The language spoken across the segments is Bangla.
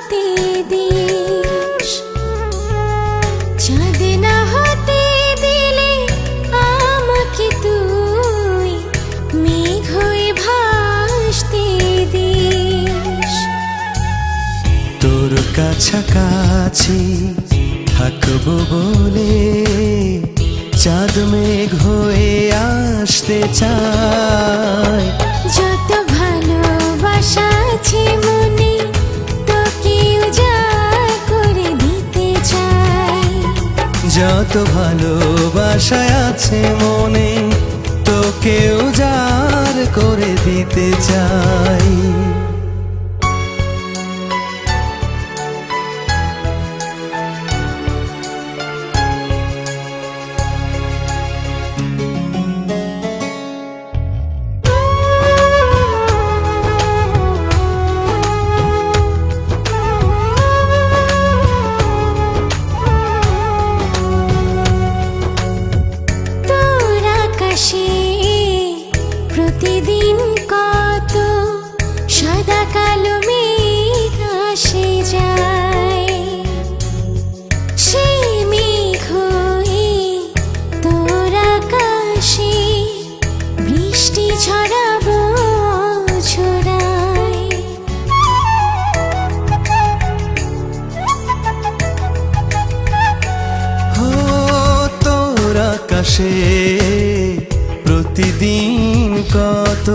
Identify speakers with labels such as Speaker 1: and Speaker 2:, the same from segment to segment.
Speaker 1: থাকতে দিস। চাঁদ না হতে দিলে আমাকে তুই মেঘ হয়ে ভাসতে দিস।
Speaker 2: তোর কাছাকাছি থাকবো বলে চাঁদ মেঘ হয়ে আসতে চাই।
Speaker 1: যত ভালোবাসা আছে মনে তোকে উজাড় করে দিতে চাই।
Speaker 2: যত ভালোবাসা আছে মনে তোকে উজাড় করে দিতে চাই।
Speaker 1: প্রতিদিন কত সাদা কালো মেঘ আসে যায়। সেই মেঘ হয়ে তোর আকাশে বৃষ্টি ছড়াবো ছড়ায়।
Speaker 2: ও তোর আকাশে প্রতিদিন কত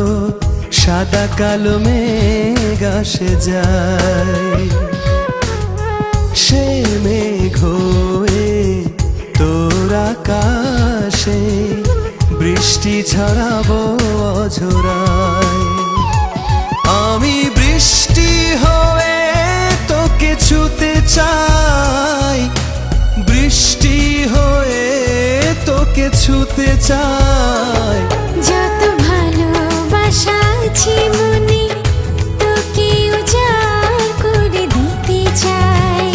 Speaker 2: সাদা কালো মেঘ আসে যায়। সে মেঘ হয়ে তোর আকাশে বৃষ্টি ঝরাবো অঝরায়। আমি বৃষ্টি হয়ে তোকে ছুতে চাই। বৃষ্টি হয়ে তোকে ছুতে চাই।
Speaker 1: যত ভালোবাসা আছে মনে তোকে উজাড় করে দিতে চাই।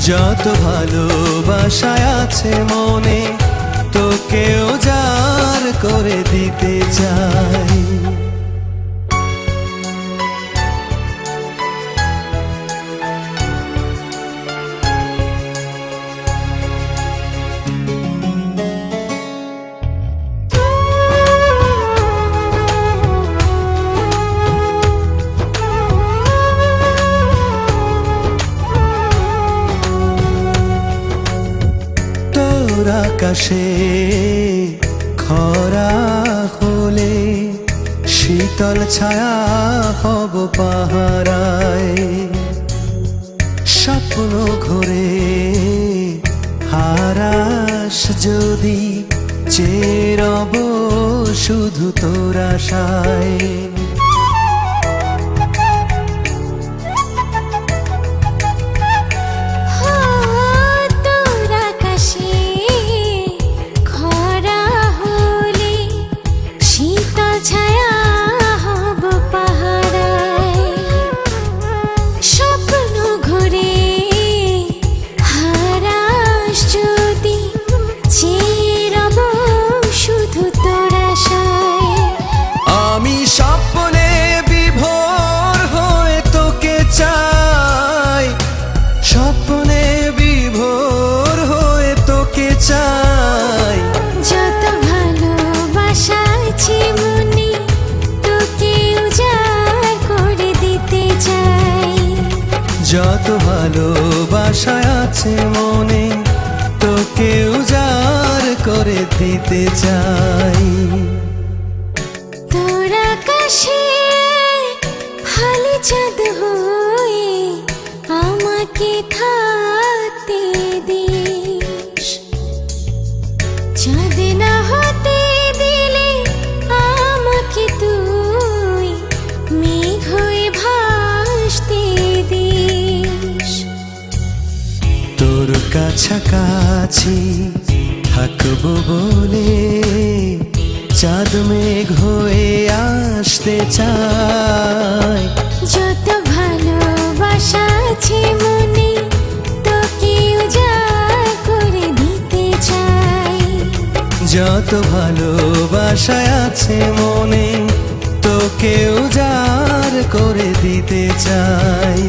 Speaker 2: যত ভালোবাসা আছে মনে তোকে উজাড় করে দিতে চাই। আকাশে খরা হলে শীতল ছায়া হব পাহারায়। স্বপ্ন ঘরে হারাস যদি চেয়ে রব শুধু তোর আশায়।
Speaker 1: যত ভালোবাসা আছে মনে তোকে উজাড় করে দিতে চাই।
Speaker 2: যত ভালোবাসা আছে মনে তোকে উজাড় করে দিতে চাই।
Speaker 1: তোর আকাশে হালে চাঁদ হয়ে আমাকে থাকতে দিস। চাঁদ না হতে দিলে আমাকে তুই মেঘ হয়ে ভাসতে দিস।
Speaker 2: তোর কাছাকাছি থাকবো বলে চাঁদ মেঘ হয়ে আসতে চাই।
Speaker 1: যত ভালোবাসা আছে মনে তোকে উজাড় করে দিতে চাই।
Speaker 2: যত ভালোবাসা আছে মনে তোকে উজাড় করে দিতে চাই।